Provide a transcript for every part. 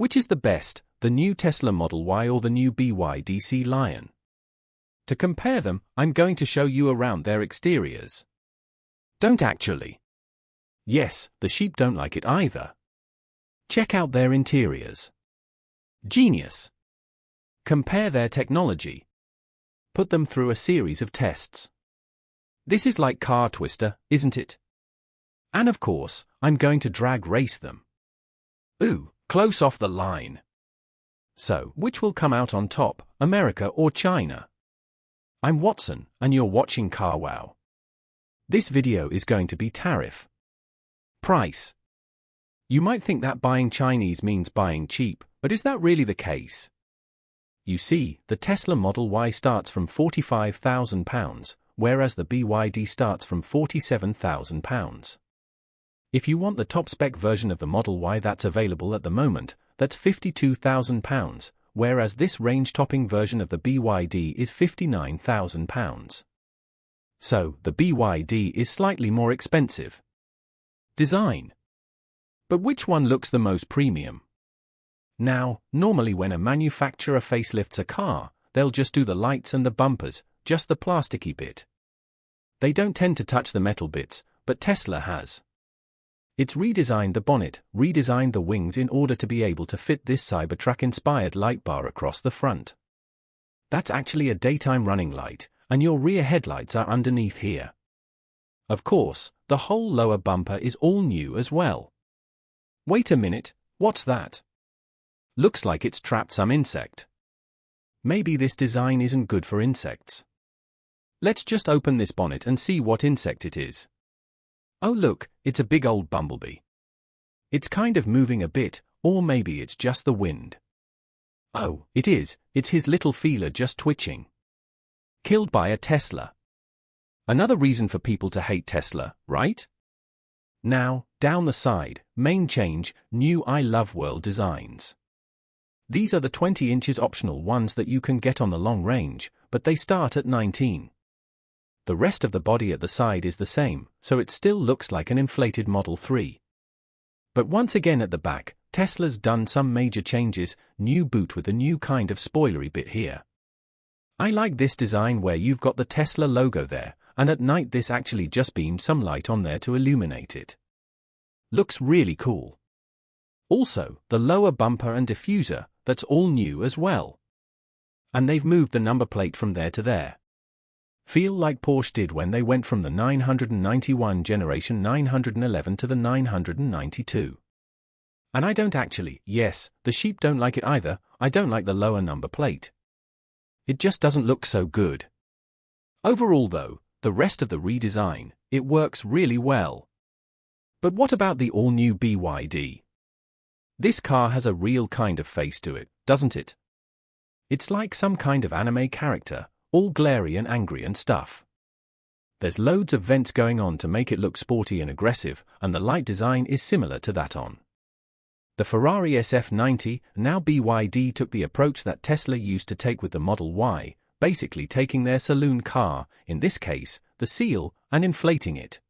Which is the best, the new Tesla Model Y or the new BYD C Lion? To compare them, I'm going to show you around their exteriors. Don't actually. Yes, the sheep don't like it either. Check out their interiors. Genius. Compare their technology. Put them through a series of tests. This is like Car Twister, isn't it? And of course, I'm going to drag race them. Ooh, close off the line. So, which will come out on top, America or China? I'm Watson, and you're watching CarWow. This video is going to be tariff. Price. You might think that buying Chinese means buying cheap, but is that really the case? You see, the Tesla Model Y starts from £45,000, whereas the BYD starts from £47,000. If you want the top-spec version of the Model Y that's available at the moment, that's £52,000, whereas this range-topping version of the BYD is £59,000. So, the BYD is slightly more expensive. Design. But which one looks the most premium? Now, normally when a manufacturer facelifts a car, they'll just do the lights and the bumpers, just the plasticky bit. They don't tend to touch the metal bits, but Tesla has. It's redesigned the bonnet, redesigned the wings in order to be able to fit this Cybertruck-inspired light bar across the front. That's actually a daytime running light, and your rear headlights are underneath here. Of course, the whole lower bumper is all new as well. Wait a minute, what's that? Looks like it's trapped some insect. Maybe this design isn't good for insects. Let's just open this bonnet and see what insect it is. Oh look, it's a big old bumblebee. It's kind of moving a bit, or maybe it's just the wind. Oh, it is, it's his little feeler just twitching. Killed by a Tesla. Another reason for people to hate Tesla, right? Now, down the side, main change, new I Love World designs. These are the 20 inches optional ones that you can get on the long range, but they start at 19. The rest of the body at the side is the same, so it still looks like an inflated Model 3. But once again at the back, Tesla's done some major changes, new boot with a new kind of spoilery bit here. I like this design where you've got the Tesla logo there, and at night this actually just beams some light on there to illuminate it. Looks really cool. Also, the lower bumper and diffuser, that's all new as well. And they've moved the number plate from there to there. Feel like Porsche did when they went from the 991 generation 911 to the 992. And I don't actually, yes, the sheep don't like it either, I don't like the lower number plate. It just doesn't look so good. Overall though, the rest of the redesign, it works really well. But what about the all-new BYD? This car has a real kind of face to it, doesn't it? It's like some kind of anime character, all glary and angry and stuff. There's loads of vents going on to make it look sporty and aggressive, and the light design is similar to that on the Ferrari SF90. Now BYD took the approach that Tesla used to take with the Model Y, basically taking their saloon car, in this case, the Seal, and inflating it.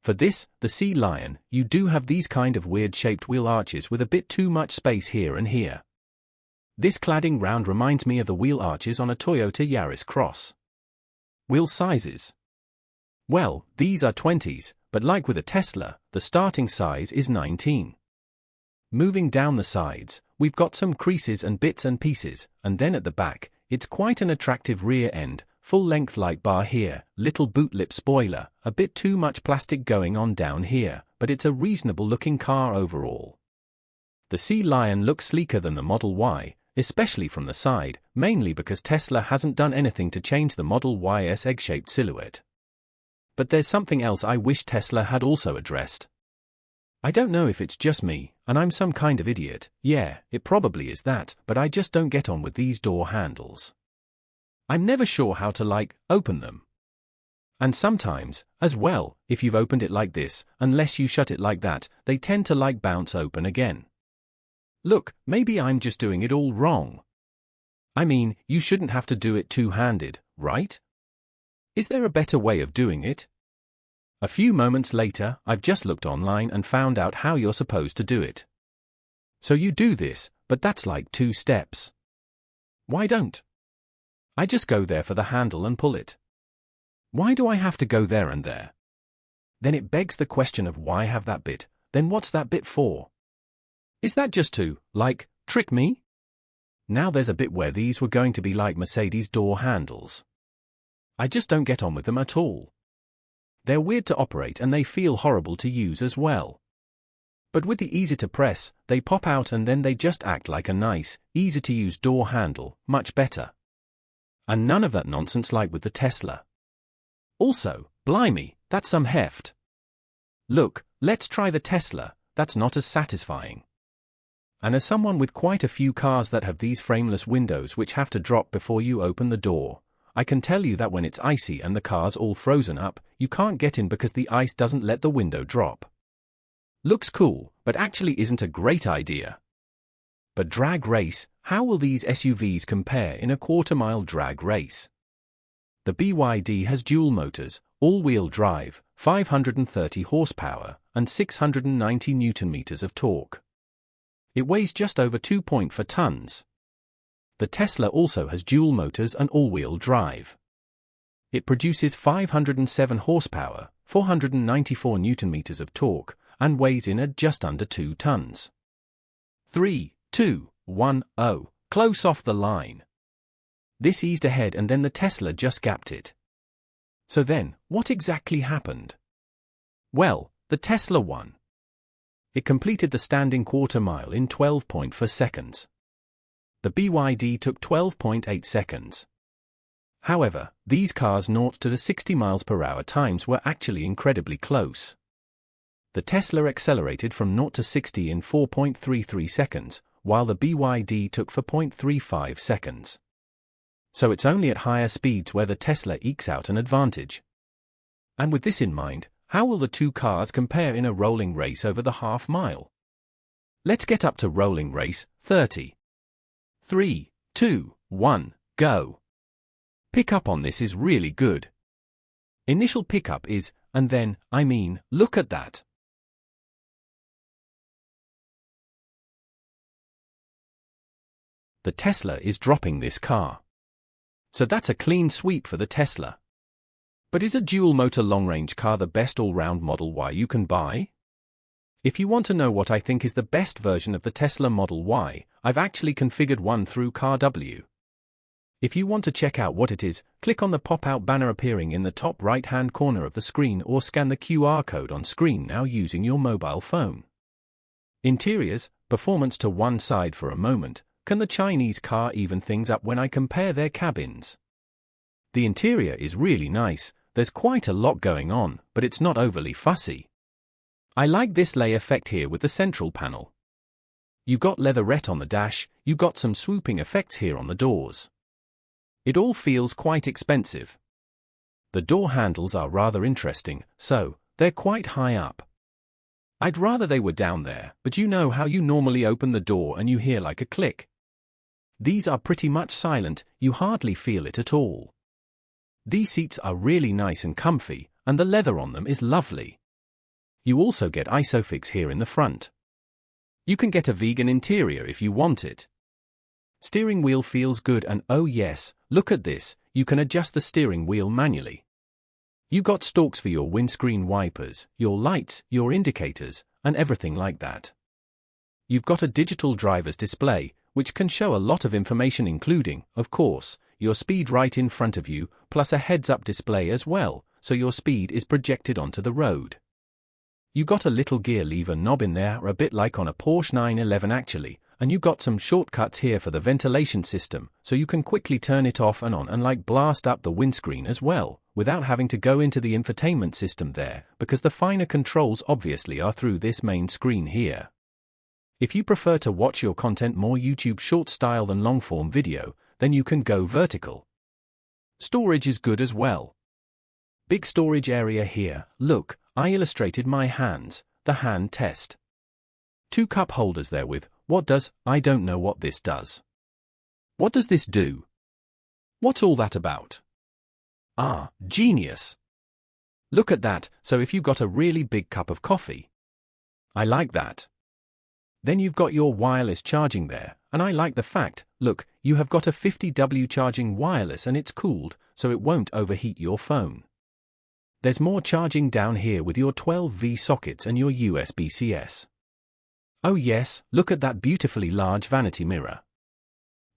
For this, the Sea Lion, you do have these kind of weird-shaped wheel arches with a bit too much space here and here. This cladding round reminds me of the wheel arches on a Toyota Yaris Cross. Wheel sizes. Well, these are 20s, but like with a Tesla, the starting size is 19. Moving down the sides, we've got some creases and bits and pieces, and then at the back, it's quite an attractive rear end, full-length light bar here, little boot lip spoiler, a bit too much plastic going on down here, but it's a reasonable-looking car overall. The Sea Lion looks sleeker than the Model Y, especially from the side, mainly because Tesla hasn't done anything to change the Model Y's egg-shaped silhouette. But there's something else I wish Tesla had also addressed. I don't know if it's just me, and I'm some kind of idiot, yeah, it probably is that, but I just don't get on with these door handles. I'm never sure how to open them. And sometimes, as well, if you've opened it like this, unless you shut it like that, they tend to bounce open again. Look, maybe I'm just doing it all wrong. I mean, you shouldn't have to do it two-handed, right? Is there a better way of doing it? A few moments later, I've just looked online and found out how you're supposed to do it. So you do this, but that's like 2 steps. Why don't I just go there for the handle and pull it? Why do I have to go there and there? Then it begs the question of why have that bit, then what's that bit for? Is that just to, like, trick me? Now there's a bit where these were going to be like Mercedes door handles. I just don't get on with them at all. They're weird to operate and they feel horrible to use as well. But with the easy to press, they pop out and then they just act like a nice, easy to use door handle, much better. And none of that nonsense like with the Tesla. Also, blimey, that's some heft. Look, let's try the Tesla, that's not as satisfying. And as someone with quite a few cars that have these frameless windows which have to drop before you open the door, I can tell you that when it's icy and the car's all frozen up, you can't get in because the ice doesn't let the window drop. Looks cool, but actually isn't a great idea. But drag race, how will these SUVs compare in a quarter-mile drag race? The BYD has dual motors, all-wheel drive, 530 horsepower, and 690 Nm of torque. It weighs just over 2.4 tons. The Tesla also has dual motors and all-wheel drive. It produces 507 horsepower, 494 Nm of torque, and weighs in at just under 2 tons. 3, 2, 1, 0, close off the line. This eased ahead and then the Tesla just gapped it. So then, what exactly happened? Well, the Tesla won. It completed the standing quarter mile in 12.4 seconds. The BYD took 12.8 seconds. However, these cars' 0 to 60 miles per hour times were actually incredibly close. The Tesla accelerated from 0 to 60 in 4.33 seconds, while the BYD took 4.35 seconds. So it's only at higher speeds where the Tesla ekes out an advantage. And with this in mind, how will the two cars compare in a rolling race over the half mile? Let's get up to rolling race 30. 3, 2, 1, go. Pickup on this is really good. Initial pickup is, and then, look at that. The Tesla is dropping this car. So that's a clean sweep for the Tesla. But is a dual-motor long-range car the best all-round Model Y you can buy? If you want to know what I think is the best version of the Tesla Model Y, I've actually configured one through CarW. If you want to check out what it is, click on the pop-out banner appearing in the top right-hand corner of the screen or scan the QR code on screen now using your mobile phone. Interiors, performance to one side for a moment, can the Chinese car even things up when I compare their cabins? The interior is really nice, there's quite a lot going on, but it's not overly fussy. I like this lay effect here with the central panel. You got leatherette on the dash, you got some swooping effects here on the doors. It all feels quite expensive. The door handles are rather interesting, so, they're quite high up. I'd rather they were down there, but you know how you normally open the door and you hear like a click. These are pretty much silent, you hardly feel it at all. These seats are really nice and comfy, and the leather on them is lovely. You also get Isofix here in the front. You can get a vegan interior if you want it. Steering wheel feels good and oh yes, look at this, you can adjust the steering wheel manually. You got stalks for your windscreen wipers, your lights, your indicators, and everything like that. You've got a digital driver's display, which can show a lot of information including, of course, your speed right in front of you, plus a heads-up display as well, so your speed is projected onto the road. You got a little gear lever knob in there, a bit like on a Porsche 911 actually, and you got some shortcuts here for the ventilation system, so you can quickly turn it off and on and like blast up the windscreen as well, without having to go into the infotainment system there, because the finer controls obviously are through this main screen here. If you prefer to watch your content more YouTube short style than long form video, then you can go vertical. Storage is good as well. Big storage area here, look, I illustrated my hands, the hand test. 2 cup holders there with, I don't know what this does. What does this do? What's all that about? Ah, genius. Look at that, so if you got a really big cup of coffee. I like that. Then you've got your wireless charging there, and I like the fact, look, you have got a 50W charging wireless and it's cooled, so it won't overheat your phone. There's more charging down here with your 12V sockets and your USB-CS. Oh yes, look at that beautifully large vanity mirror.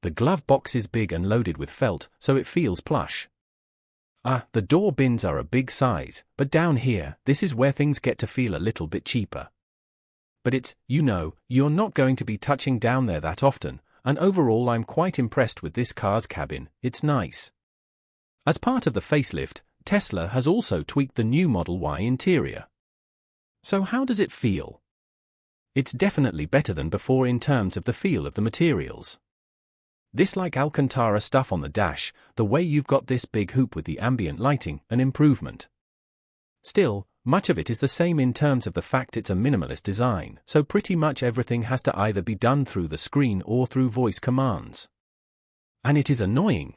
The glove box is big and loaded with felt, so it feels plush. The door bins are a big size, but down here, this is where things get to feel a little bit cheaper. But it's, you're not going to be touching down there that often, and overall I'm quite impressed with this car's cabin, it's nice. As part of the facelift, Tesla has also tweaked the new Model Y interior. So how does it feel? It's definitely better than before in terms of the feel of the materials. This like Alcantara stuff on the dash, the way you've got this big hoop with the ambient lighting, an improvement. Still, much of it is the same in terms of the fact it's a minimalist design, so pretty much everything has to either be done through the screen or through voice commands. And it is annoying.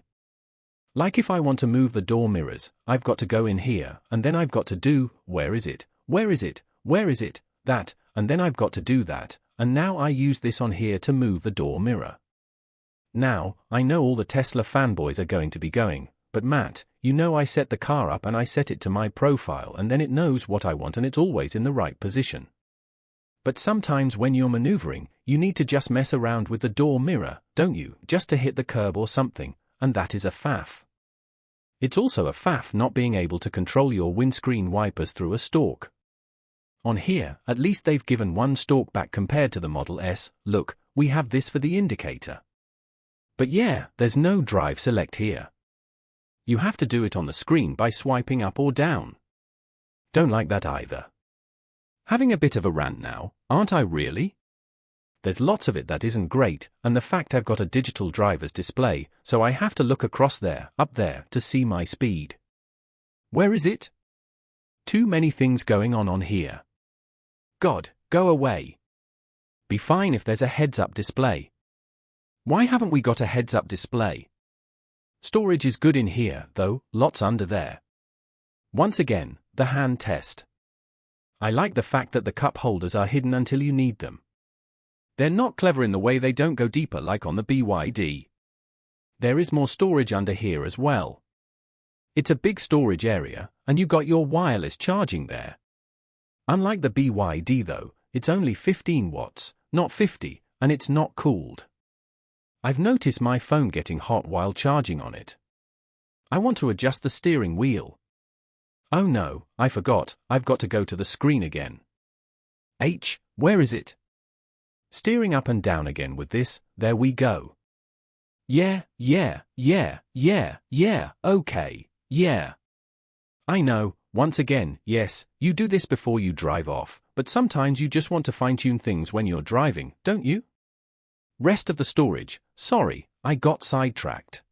Like if I want to move the door mirrors, I've got to go in here, and then I've got to do, where is it, that, and then I've got to do that, and now I use this on here to move the door mirror. Now, I know all the Tesla fanboys are going to be going, but Matt, I set the car up and I set it to my profile and then it knows what I want and it's always in the right position. But sometimes when you're maneuvering, you need to just mess around with the door mirror, don't you, just to hit the curb or something, and that is a faff. It's also a faff not being able to control your windscreen wipers through a stalk. On here, at least they've given one stalk back compared to the Model S. Look, we have this for the indicator. But yeah, there's no drive select here. You have to do it on the screen by swiping up or down. Don't like that either. Having a bit of a rant now, aren't I really? There's lots of it that isn't great, and the fact I've got a digital driver's display, so I have to look across there, up there, to see my speed. Where is it? Too many things going on here. God, go away. Be fine if there's a heads-up display. Why haven't we got a heads-up display? Storage is good in here, though, lots under there. Once again, the hand test. I like the fact that the cup holders are hidden until you need them. They're not clever in the way they don't go deeper like on the BYD. There is more storage under here as well. It's a big storage area, and you got your wireless charging there. Unlike the BYD though, it's only 15 watts, not 50, and it's not cooled. I've noticed my phone getting hot while charging on it. I want to adjust the steering wheel. Oh no, I forgot, I've got to go to the screen again. Where is it? Steering up and down again with this, there we go. Yeah, okay, yeah. I know, once again, yes, you do this before you drive off, but sometimes you just want to fine-tune things when you're driving, don't you? Rest of the storage, sorry, I got sidetracked.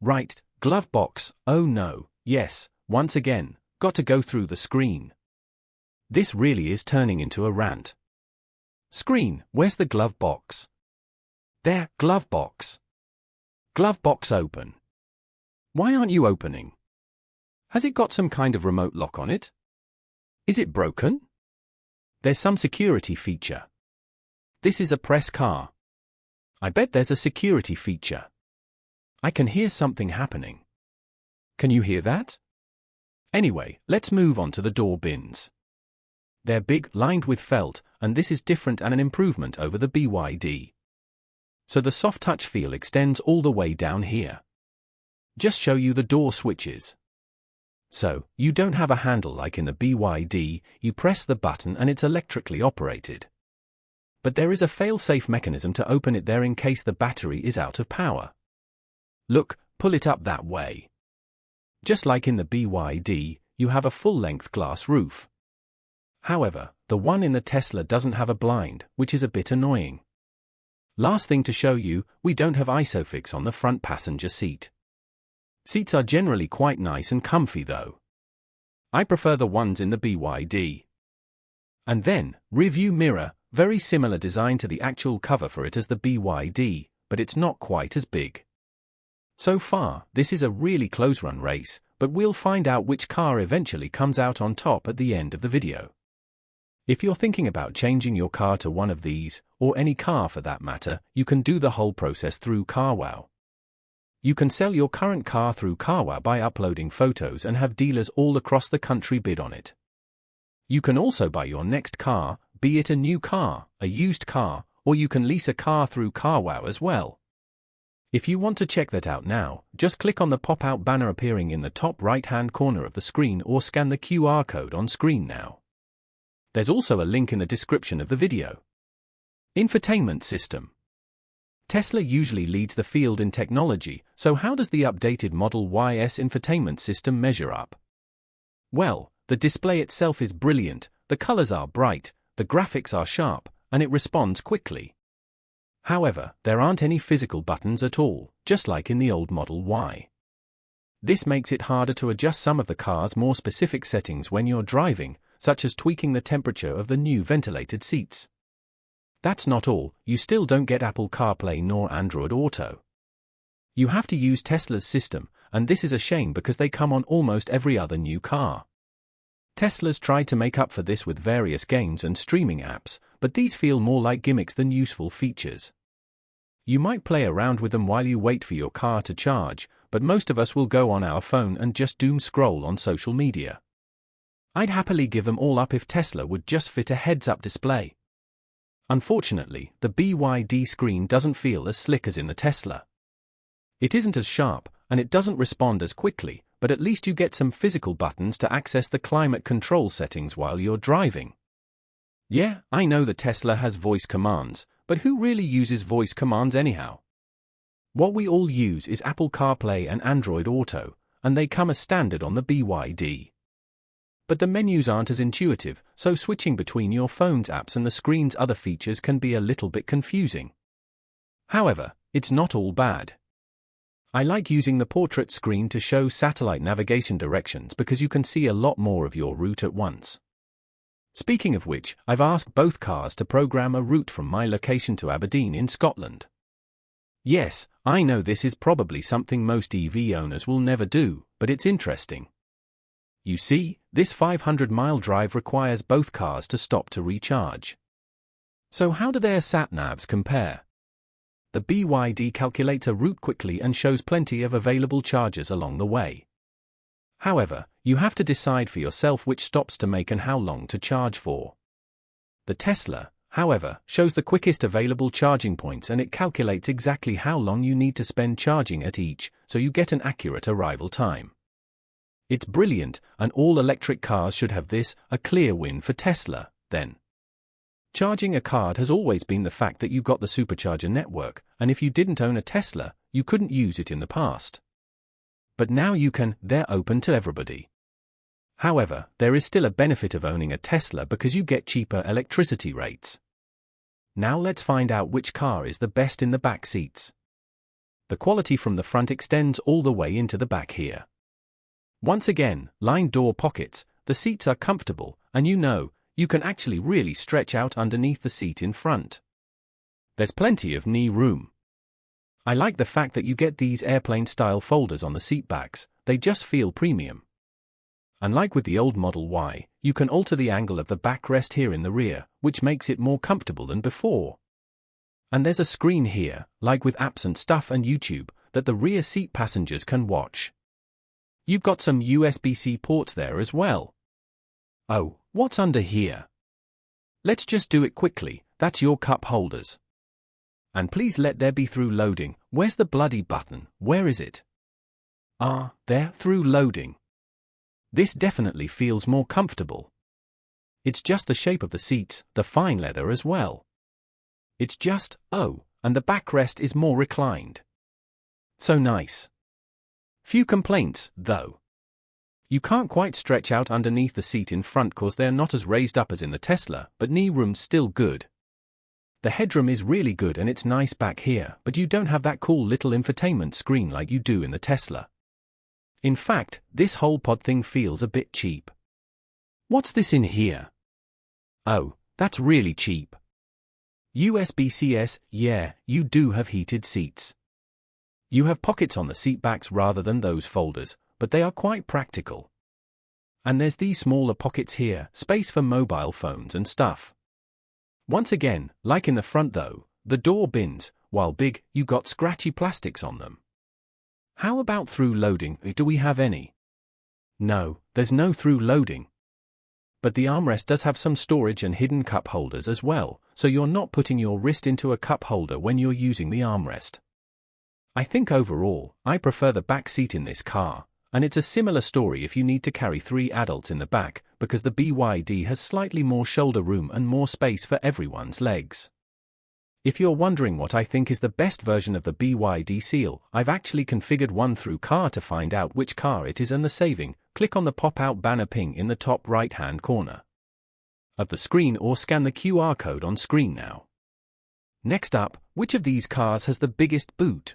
Right, glove box, oh no, yes, once again, got to go through the screen. This really is turning into a rant. Screen, where's the glove box? There, glove box. Glove box open. Why aren't you opening? Has it got some kind of remote lock on it? Is it broken? There's some security feature. This is a press car. I bet there's a security feature. I can hear something happening. Can you hear that? Anyway, let's move on to the door bins. They're big, lined with felt, and this is different and an improvement over the BYD. So the soft touch feel extends all the way down here. Just show you the door switches. So, you don't have a handle like in the BYD, you press the button and it's electrically operated. But there is a fail-safe mechanism to open it there in case the battery is out of power. Look, pull it up that way. Just like in the BYD, you have a full-length glass roof. However, the one in the Tesla doesn't have a blind, which is a bit annoying. Last thing to show you, we don't have ISOFIX on the front passenger seat. Seats are generally quite nice and comfy though. I prefer the ones in the BYD. And then, rearview mirror, very similar design to the actual cover for it as the BYD, but it's not quite as big. So far, this is a really close run race, but we'll find out which car eventually comes out on top at the end of the video. If you're thinking about changing your car to one of these, or any car for that matter, you can do the whole process through CarWow. You can sell your current car through CarWow by uploading photos and have dealers all across the country bid on it. You can also buy your next car, be it a new car, a used car, or you can lease a car through CarWow as well. If you want to check that out now, just click on the pop-out banner appearing in the top right-hand corner of the screen or scan the QR code on screen now. There's also a link in the description of the video. Infotainment system. Tesla usually leads the field in technology, so how does the updated Model Y's infotainment system measure up? Well, the display itself is brilliant, the colors are bright, the graphics are sharp, and it responds quickly. However, there aren't any physical buttons at all, just like in the old Model Y. This makes it harder to adjust some of the car's more specific settings when you're driving, such as tweaking the temperature of the new ventilated seats. That's not all, you still don't get Apple CarPlay nor Android Auto. You have to use Tesla's system, and this is a shame because they come on almost every other new car. Tesla's tried to make up for this with various games and streaming apps, but these feel more like gimmicks than useful features. You might play around with them while you wait for your car to charge, but most of us will go on our phone and just doom scroll on social media. I'd happily give them all up if Tesla would just fit a heads-up display. Unfortunately, the BYD screen doesn't feel as slick as in the Tesla. It isn't as sharp, and it doesn't respond as quickly, but at least you get some physical buttons to access the climate control settings while you're driving. Yeah, I know the Tesla has voice commands, but who really uses voice commands anyhow? What we all use is Apple CarPlay and Android Auto, and they come as standard on the BYD. But the menus aren't as intuitive, so switching between your phone's apps and the screen's other features can be a little bit confusing. However, it's not all bad. I like using the portrait screen to show satellite navigation directions because you can see a lot more of your route at once. Speaking of which, I've asked both cars to program a route from my location to Aberdeen in Scotland. Yes, I know this is probably something most EV owners will never do, but it's interesting. You see, this 500-mile drive requires both cars to stop to recharge. So how do their sat-navs compare? The BYD calculates a route quickly and shows plenty of available chargers along the way. However, you have to decide for yourself which stops to make and how long to charge for. The Tesla, however, shows the quickest available charging points and it calculates exactly how long you need to spend charging at each, so you get an accurate arrival time. It's brilliant, and all electric cars should have this, a clear win for Tesla, then. Charging a car has always been the fact that you got the supercharger network, and if you didn't own a Tesla, you couldn't use it in the past. But now you can, they're open to everybody. However, there is still a benefit of owning a Tesla because you get cheaper electricity rates. Now let's find out which car is the best in the back seats. The quality from the front extends all the way into the back here. Once again, lined door pockets, the seats are comfortable, and you can actually really stretch out underneath the seat in front. There's plenty of knee room. I like the fact that you get these airplane-style folders on the seat backs, they just feel premium. Unlike with the old Model Y, you can alter the angle of the backrest here in the rear, which makes it more comfortable than before. And there's a screen here, like with apps and stuff and YouTube, that the rear seat passengers can watch. You've got some USB-C ports there as well. Oh, what's under here? Let's just do it quickly, that's your cup holders. And please let there be through loading. Where's the bloody button? Where is it? Ah, there, through loading. This definitely feels more comfortable. It's just the shape of the seats, the fine leather as well. It's just, oh, and the backrest is more reclined. So nice. Few complaints, though. You can't quite stretch out underneath the seat in front cause they're not as raised up as in the Tesla, but knee room's still good. The headroom is really good and it's nice back here, but you don't have that cool little infotainment screen like you do in the Tesla. In fact, this whole pod thing feels a bit cheap. What's this in here? Oh, that's really cheap. USB-C, yeah, you do have heated seats. You have pockets on the seat backs rather than those folders, but they are quite practical. And there's these smaller pockets here, space for mobile phones and stuff. Once again, like in the front though, the door bins, while big, you got scratchy plastics on them. How about through loading? Do we have any? No, there's no through loading. But the armrest does have some storage and hidden cup holders as well, so you're not putting your wrist into a cup holder when you're using the armrest. I think overall, I prefer the back seat in this car, and it's a similar story if you need to carry 3 adults in the back, because the BYD has slightly more shoulder room and more space for everyone's legs. If you're wondering what I think is the best version of the BYD seal, I've actually configured one through car to find out which car it is and the saving. Click on the pop-out banner ping in the top right-hand corner of the screen or scan the QR code on screen now. Next up, which of these cars has the biggest boot?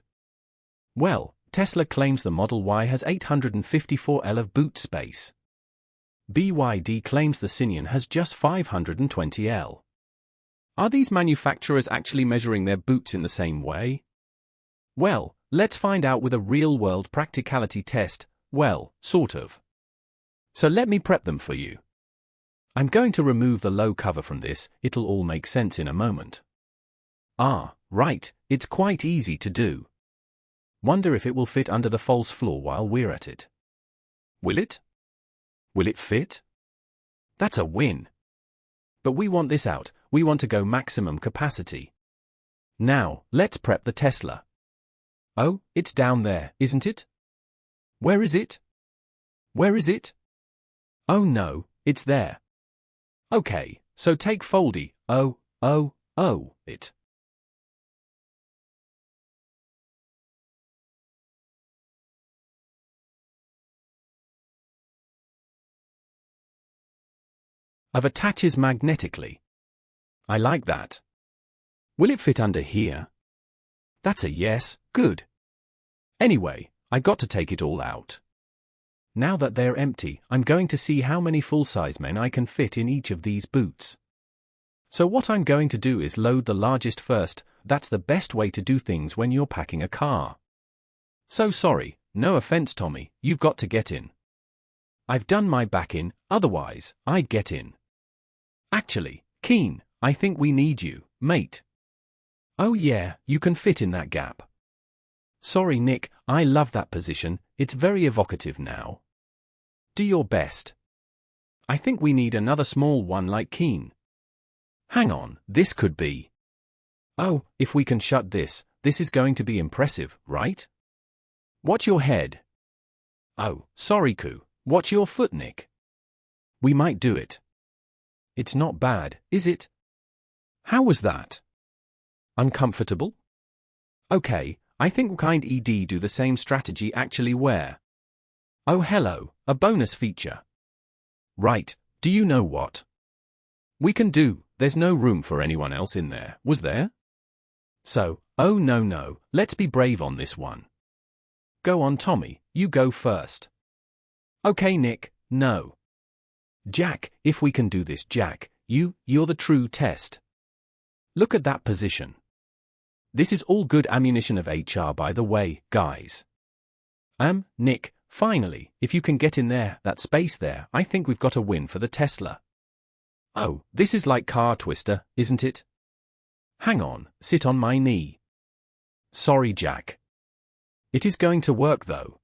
Well, Tesla claims the Model Y has 854 L of boot space. BYD claims the Scion has just 520 L. Are these manufacturers actually measuring their boots in the same way? Well, let's find out with a real-world practicality test. Well, sort of. So let me prep them for you. I'm going to remove the low cover from this, it'll all make sense in a moment. Ah, right, it's quite easy to do. Wonder if it will fit under the false floor while we're at it. Will it? Will it fit? That's a win. But we want this out, we want to go maximum capacity. Now, let's prep the Tesla. Oh, it's down there, isn't it? Where is it? Where is it? Oh no, it's there. Okay, so take foldy, it. Of attaches magnetically. I like that. Will it fit under here? That's a yes, good. Anyway, I got to take it all out. Now that they're empty, I'm going to see how many full-size men I can fit in each of these boots. So what I'm going to do is load the largest first. That's the best way to do things when you're packing a car. So sorry, no offense Tommy, you've got to get in. I've done my back in, otherwise, I'd get in. Actually, Keen, I think we need you, mate. Oh yeah, you can fit in that gap. Sorry Nick, I love that position, it's very evocative now. Do your best. I think we need another small one like Keen. Hang on, this could be. Oh, if we can shut this is going to be impressive, right? Watch your head. Oh, sorry Koo, watch your foot Nick. We might do it. It's not bad, is it? How was that? Uncomfortable? Okay, I think kind ED do the same strategy actually where. Oh hello, a bonus feature. Right, do you know what? We can do, there's no room for anyone else in there, was there? So, oh no, let's be brave on this one. Go on Tommy, you go first. Okay Nick, no. Jack, if we can do this Jack, you're the true test. Look at that position. This is all good ammunition of HR by the way, guys. Nick, finally, if you can get in there, that space there, I think we've got a win for the Tesla. Oh, this is like car twister, isn't it? Hang on, sit on my knee. Sorry Jack. It is going to work though.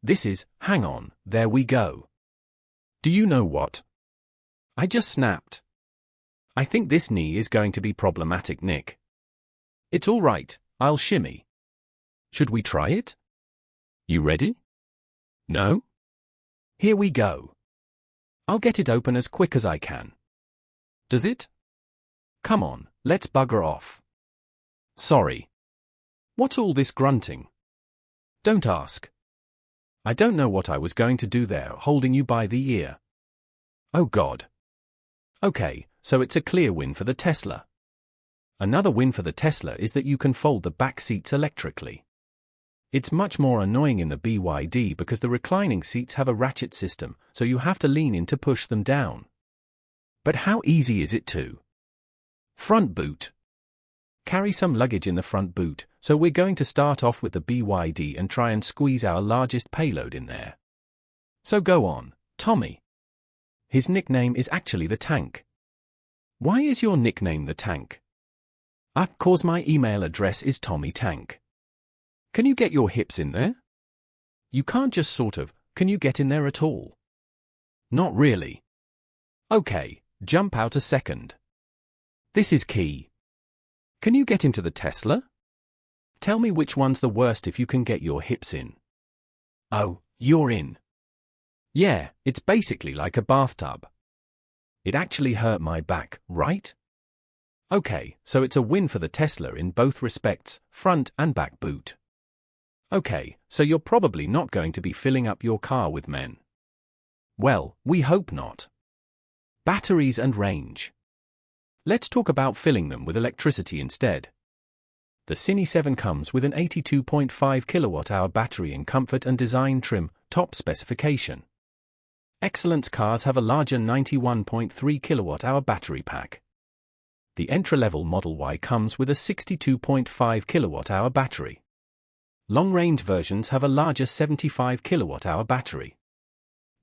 This is, hang on, there we go. Do you know what? I just snapped. I think this knee is going to be problematic, Nick. It's all right, I'll shimmy. Should we try it? You ready? No? Here we go. I'll get it open as quick as I can. Does it? Come on, let's bugger off. Sorry. What's all this grunting? Don't ask. I don't know what I was going to do there, holding you by the ear. Oh God. Okay, so it's a clear win for the Tesla. Another win for the Tesla is that you can fold the back seats electrically. It's much more annoying in the BYD because the reclining seats have a ratchet system, so you have to lean in to push them down. But how easy is it to? Front boot. Carry some luggage in the front boot, so we're going to start off with the BYD and try and squeeze our largest payload in there. So go on, Tommy. His nickname is actually the Tank. Why is your nickname the Tank? 'Cause my email address is Tommy Tank. Can you get your hips in there? You can't just sort of, can you get in there at all? Not really. Okay, jump out a second. This is key. Can you get into the Tesla? Tell me which one's the worst if you can get your hips in. Oh, you're in. Yeah, it's basically like a bathtub. It actually hurt my back, right? Okay, so it's a win for the Tesla in both respects, front and back boot. Okay, so you're probably not going to be filling up your car with men. Well, we hope not. Batteries and range. Let's talk about filling them with electricity instead. The Cine 7 comes with an 82.5 kilowatt-hour battery in comfort and design trim, top specification. Excellence cars have a larger 91.3 kilowatt-hour battery pack. The entry-level Model Y comes with a 62.5 kilowatt-hour battery. Long-range versions have a larger 75 kilowatt-hour battery.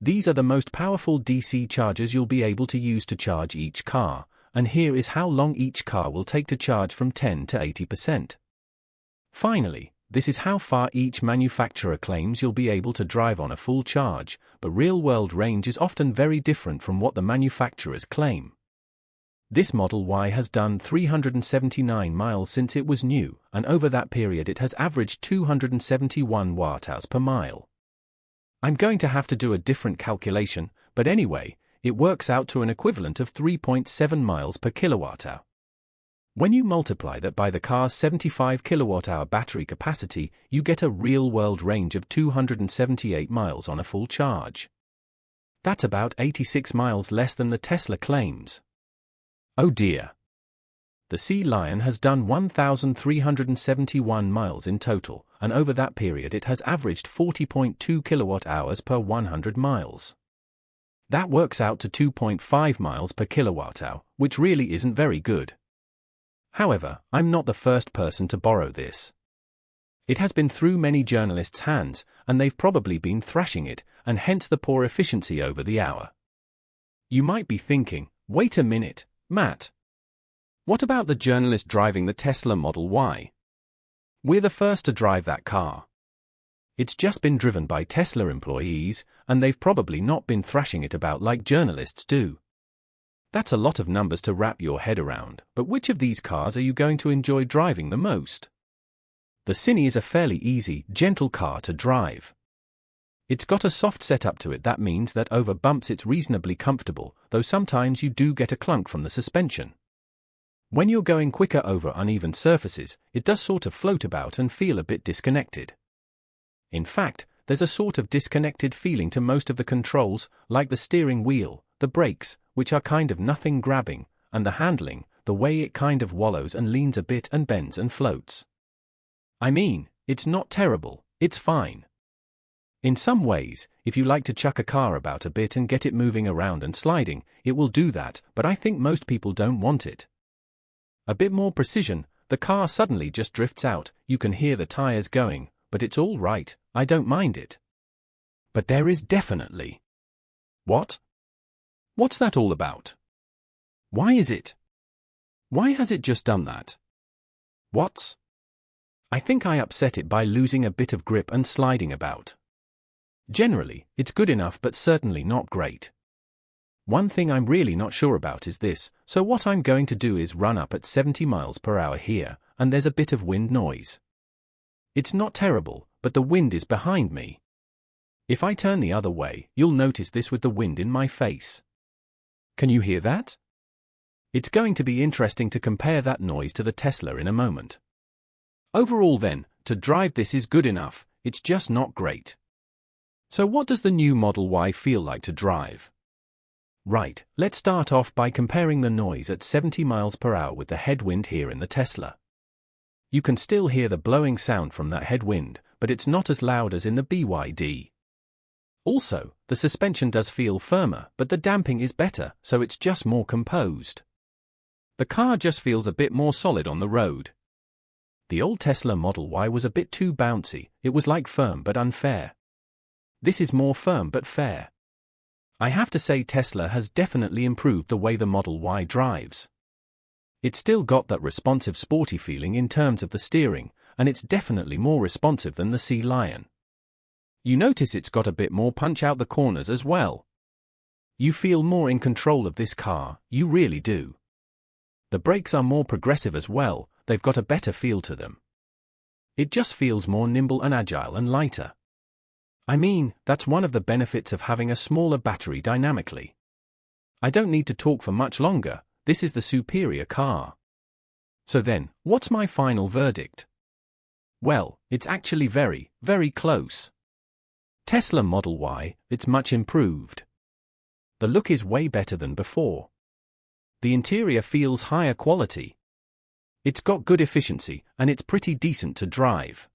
These are the most powerful DC chargers you'll be able to use to charge each car, and here is how long each car will take to charge from 10 to 80%. Finally, this is how far each manufacturer claims you'll be able to drive on a full charge, but real-world range is often very different from what the manufacturers claim. This Model Y has done 379 miles since it was new, and over that period it has averaged 271 watt-hours per mile. I'm going to have to do a different calculation, but anyway, it works out to an equivalent of 3.7 miles per kilowatt-hour. When you multiply that by the car's 75 kilowatt-hour battery capacity, you get a real-world range of 278 miles on a full charge. That's about 86 miles less than the Tesla claims. Oh dear. The Sea Lion has done 1,371 miles in total, and over that period it has averaged 40.2 kilowatt-hours per 100 miles. That works out to 2.5 miles per kilowatt-hour, which really isn't very good. However, I'm not the first person to borrow this. It has been through many journalists' hands, and they've probably been thrashing it, and hence the poor efficiency over the hour. You might be thinking, wait a minute, Matt. What about the journalist driving the Tesla Model Y? We're the first to drive that car. It's just been driven by Tesla employees, and they've probably not been thrashing it about like journalists do. That's a lot of numbers to wrap your head around, but which of these cars are you going to enjoy driving the most? The Cine is a fairly easy, gentle car to drive. It's got a soft setup to it that means that over bumps it's reasonably comfortable, though sometimes you do get a clunk from the suspension. When you're going quicker over uneven surfaces, it does sort of float about and feel a bit disconnected. In fact, there's a sort of disconnected feeling to most of the controls, like the steering wheel, the brakes, which are kind of nothing grabbing, and the handling, the way it kind of wallows and leans a bit and bends and floats. I mean, it's not terrible, it's fine. In some ways, if you like to chuck a car about a bit and get it moving around and sliding, it will do that, but I think most people don't want it. A bit more precision, the car suddenly just drifts out, you can hear the tires going, but it's all right, I don't mind it. But there is definitely. What? What's that all about? Why is it? Why has it just done that? What's? I think I upset it by losing a bit of grip and sliding about. Generally, it's good enough but certainly not great. One thing I'm really not sure about is this, so what I'm going to do is run up at 70 miles per hour here, and there's a bit of wind noise. It's not terrible, but the wind is behind me. If I turn the other way, you'll notice this with the wind in my face. Can you hear that? It's going to be interesting to compare that noise to the Tesla in a moment. Overall then, to drive this is good enough, it's just not great. So what does the new Model Y feel like to drive? Right, let's start off by comparing the noise at 70 miles per hour with the headwind here in the Tesla. You can still hear the blowing sound from that headwind, but it's not as loud as in the BYD. Also, the suspension does feel firmer, but the damping is better, so it's just more composed. The car just feels a bit more solid on the road. The old Tesla Model Y was a bit too bouncy, it was like firm but unfair. This is more firm but fair. I have to say Tesla has definitely improved the way the Model Y drives. It's still got that responsive sporty feeling in terms of the steering, and it's definitely more responsive than the Sea Lion. You notice it's got a bit more punch out the corners as well. You feel more in control of this car, you really do. The brakes are more progressive as well, they've got a better feel to them. It just feels more nimble and agile and lighter. I mean, that's one of the benefits of having a smaller battery dynamically. I don't need to talk for much longer, this is the superior car. So then, what's my final verdict? Well, it's actually very, very close. Tesla Model Y, it's much improved. The look is way better than before. The interior feels higher quality. It's got good efficiency, and it's pretty decent to drive.